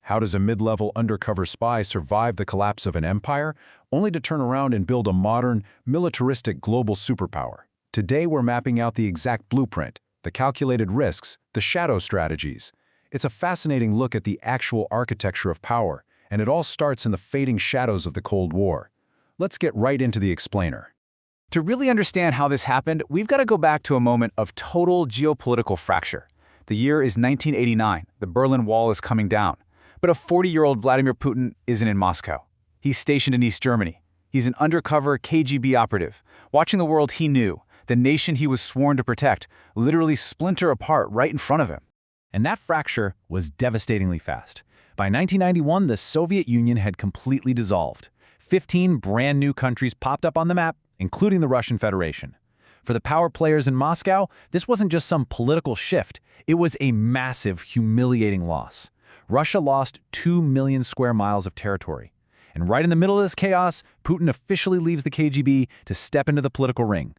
How does a mid-level undercover spy survive the collapse of an empire, only to turn around and build a modern, militaristic global superpower? Today we're mapping out the exact blueprint, the calculated risks, the shadow strategies. It's a fascinating look at the actual architecture of power, and it all starts in the fading shadows of the Cold War. Let's get right into the explainer. To really understand how this happened, we've got to go back to a moment of total geopolitical fracture. The year is 1989. The Berlin Wall is coming down. But a 40-year-old Vladimir Putin isn't in Moscow. He's stationed in East Germany. He's an undercover KGB operative, watching the world he knew, the nation he was sworn to protect, literally splinter apart right in front of him. And that fracture was devastatingly fast. By 1991, the Soviet Union had completely dissolved. 15 brand new countries popped up on the map, including the Russian Federation. For the power players in Moscow, this wasn't just some political shift. It was a massive, humiliating loss. Russia lost 2 million square miles of territory. And right in the middle of this chaos, Putin officially leaves the KGB to step into the political ring.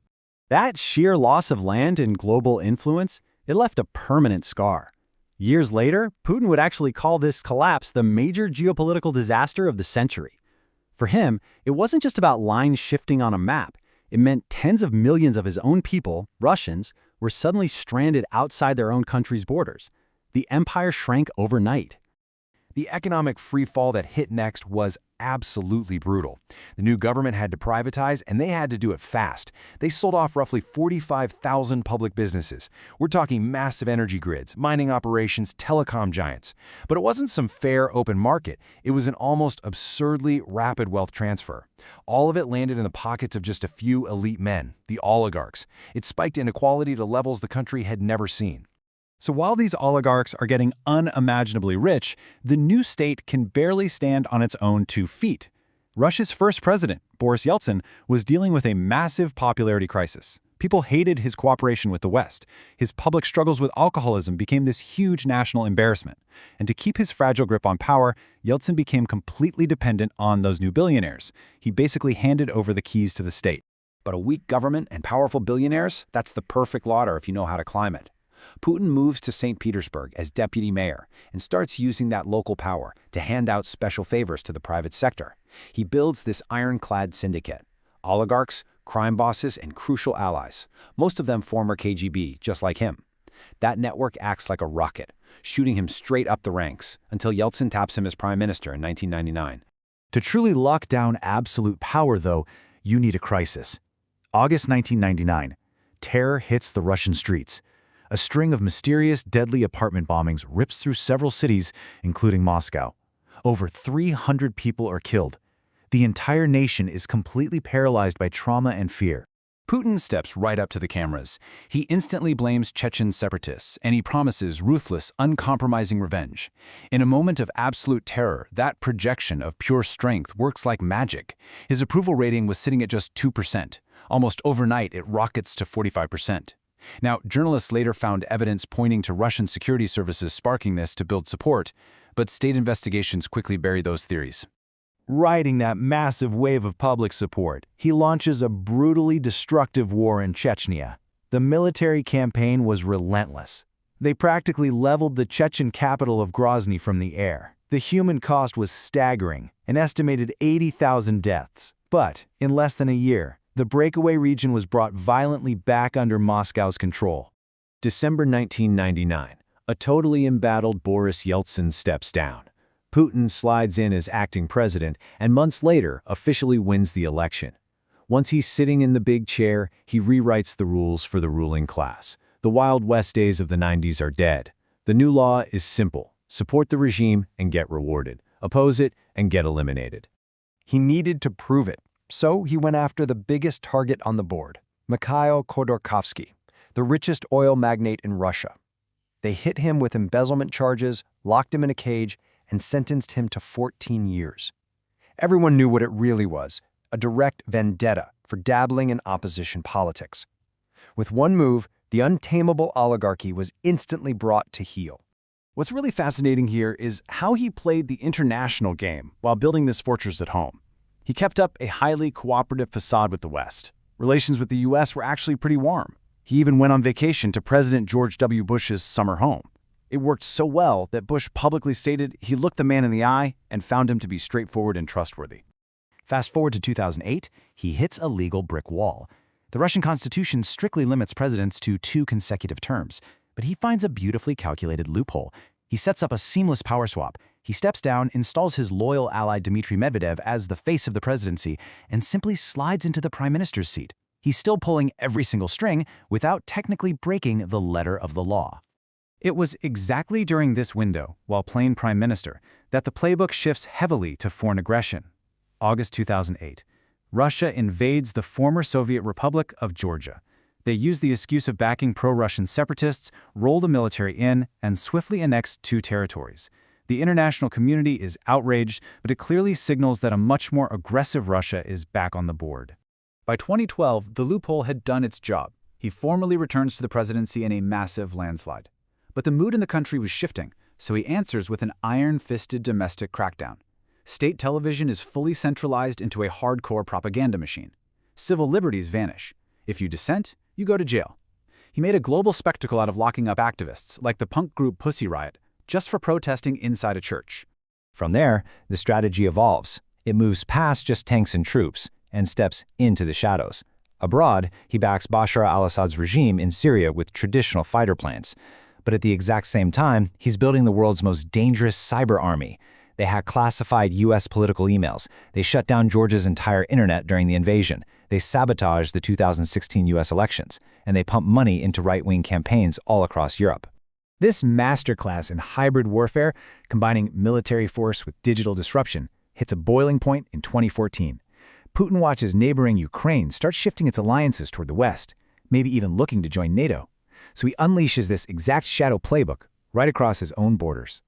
That sheer loss of land and global influence, it left a permanent scar. Years later, Putin would actually call this collapse the major geopolitical disaster of the century. For him, it wasn't just about lines shifting on a map. It meant tens of millions of his own people, Russians, were suddenly stranded outside their own country's borders. The empire shrank overnight. The economic freefall that hit next was absolutely brutal. The new government had to privatize, and they had to do it fast. They sold off roughly 45,000 public businesses. We're talking massive energy grids, mining operations, telecom giants. But it wasn't some fair, open market. It was an almost absurdly rapid wealth transfer. All of it landed in the pockets of just a few elite men, the oligarchs. It spiked inequality to levels the country had never seen. So while these oligarchs are getting unimaginably rich, the new state can barely stand on its own 2 feet. Russia's first president, Boris Yeltsin, was dealing with a massive popularity crisis. People hated his cooperation with the West. His public struggles with alcoholism became this huge national embarrassment. And to keep his fragile grip on power, Yeltsin became completely dependent on those new billionaires. He basically handed over the keys to the state. But a weak government and powerful billionaires, that's the perfect ladder if you know how to climb it. Putin moves to St. Petersburg as deputy mayor and starts using that local power to hand out special favors to the private sector. He builds this ironclad syndicate: oligarchs, crime bosses, and crucial allies, most of them former KGB, just like him. That network acts like a rocket, shooting him straight up the ranks, until Yeltsin taps him as prime minister in 1999. To truly lock down absolute power, though, you need a crisis. August 1999. Terror hits the Russian streets. A string of mysterious, deadly apartment bombings rips through several cities, including Moscow. Over 300 people are killed. The entire nation is completely paralyzed by trauma and fear. Putin steps right up to the cameras. He instantly blames Chechen separatists, and he promises ruthless, uncompromising revenge. In a moment of absolute terror, that projection of pure strength works like magic. His approval rating was sitting at just 2%. Almost overnight, it rockets to 45%. Now, journalists later found evidence pointing to Russian security services sparking this to build support, but state investigations quickly buried those theories. Riding that massive wave of public support, he launches a brutally destructive war in Chechnya. The military campaign was relentless. They practically leveled the Chechen capital of Grozny from the air. The human cost was staggering, an estimated 80,000 deaths. But in less than a year, the breakaway region was brought violently back under Moscow's control. December 1999. A totally embattled Boris Yeltsin steps down. Putin slides in as acting president and months later officially wins the election. Once he's sitting in the big chair, he rewrites the rules for the ruling class. The Wild West days of the 90s are dead. The new law is simple: support the regime and get rewarded. Oppose it and get eliminated. He needed to prove it, so he went after the biggest target on the board, Mikhail Khodorkovsky, the richest oil magnate in Russia. They hit him with embezzlement charges, locked him in a cage, and sentenced him to 14 years. Everyone knew what it really was: a direct vendetta for dabbling in opposition politics. With one move, the untamable oligarchy was instantly brought to heel. What's really fascinating here is how he played the international game while building this fortress at home. He kept up a highly cooperative facade with the West. Relations with the US were actually pretty warm. He even went on vacation to President George W. Bush's summer home. It worked so well that Bush publicly stated he looked the man in the eye and found him to be straightforward and trustworthy. Fast forward to 2008, he hits a legal brick wall. The Russian constitution strictly limits presidents to 2 consecutive terms, but he finds a beautifully calculated loophole. He sets up a seamless power swap. He steps down, installs his loyal ally Dmitry Medvedev as the face of the presidency, and simply slides into the prime minister's seat. He's still pulling every single string without technically breaking the letter of the law. It was exactly during this window, while playing prime minister, that the playbook shifts heavily to foreign aggression. August 2008. Russia invades the former Soviet Republic of Georgia. They use the excuse of backing pro-Russian separatists, roll the military in, and swiftly annex 2 territories. The international community is outraged, but it clearly signals that a much more aggressive Russia is back on the board. By 2012, the loophole had done its job. He formally returns to the presidency in a massive landslide. But the mood in the country was shifting, so he answers with an iron-fisted domestic crackdown. State television is fully centralized into a hardcore propaganda machine. Civil liberties vanish. If you dissent, you go to jail. He made a global spectacle out of locking up activists, like the punk group Pussy Riot, just for protesting inside a church. From there, the strategy evolves. It moves past just tanks and troops and steps into the shadows. Abroad, he backs Bashar al-Assad's regime in Syria with traditional fighter planes. But at the exact same time, he's building the world's most dangerous cyber army. They hack classified U.S. political emails. They shut down Georgia's entire internet during the invasion. They sabotage the 2016 U.S. elections. And they pump money into right-wing campaigns all across Europe. This masterclass in hybrid warfare, combining military force with digital disruption, hits a boiling point in 2014. Putin watches neighboring Ukraine start shifting its alliances toward the West, maybe even looking to join NATO. So he unleashes this exact shadow playbook right across his own borders.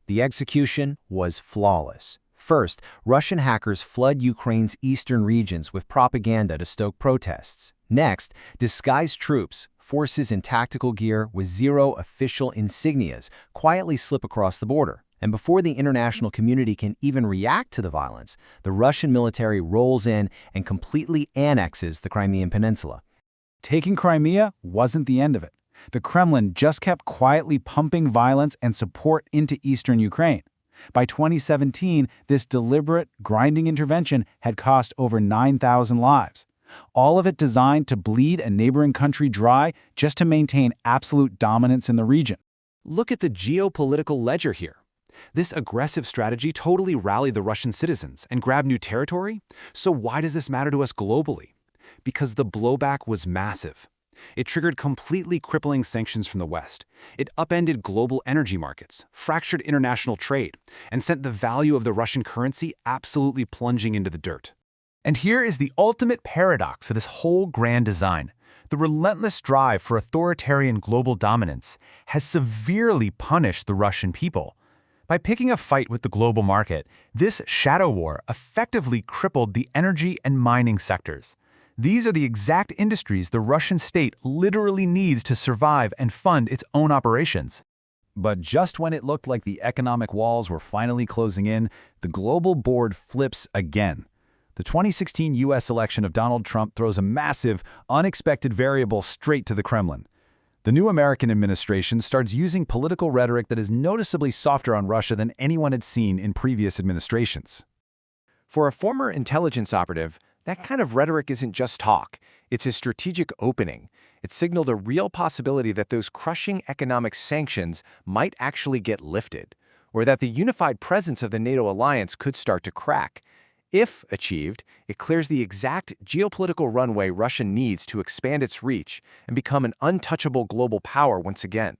The execution was flawless. First, Russian hackers flood Ukraine's eastern regions with propaganda to stoke protests. Next, disguised troops, forces in tactical gear with 0 official insignias, quietly slip across the border. And before the international community can even react to the violence, the Russian military rolls in and completely annexes the Crimean Peninsula. Taking Crimea wasn't the end of it. The Kremlin just kept quietly pumping violence and support into eastern Ukraine. By 2017, this deliberate, grinding intervention had cost over 9,000 lives. All of it designed to bleed a neighboring country dry just to maintain absolute dominance in the region. Look at the geopolitical ledger here. This aggressive strategy totally rallied the Russian citizens and grabbed new territory. So why does this matter to us globally? Because the blowback was massive. It triggered completely crippling sanctions from the West. It upended global energy markets, fractured international trade, and sent the value of the Russian currency absolutely plunging into the dirt. And here is the ultimate paradox of this whole grand design. The relentless drive for authoritarian global dominance has severely punished the Russian people. By picking a fight with the global market, this shadow war effectively crippled the energy and mining sectors. These are the exact industries the Russian state literally needs to survive and fund its own operations. But just when it looked like the economic walls were finally closing in, the global board flips again. The 2016 U.S. election of Donald Trump throws a massive, unexpected variable straight to the Kremlin. The new American administration starts using political rhetoric that is noticeably softer on Russia than anyone had seen in previous administrations. For a former intelligence operative, that kind of rhetoric isn't just talk. It's a strategic opening. It signaled a real possibility that those crushing economic sanctions might actually get lifted, or that the unified presence of the NATO alliance could start to crack. If achieved, it clears the exact geopolitical runway Russia needs to expand its reach and become an untouchable global power once again.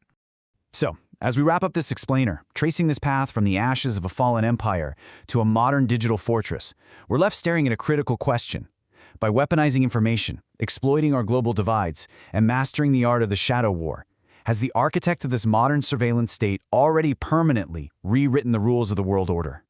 So, as we wrap up this explainer, tracing this path from the ashes of a fallen empire to a modern digital fortress, we're left staring at a critical question. By weaponizing information, exploiting our global divides, and mastering the art of the shadow war, has the architect of this modern surveillance state already permanently rewritten the rules of the world order?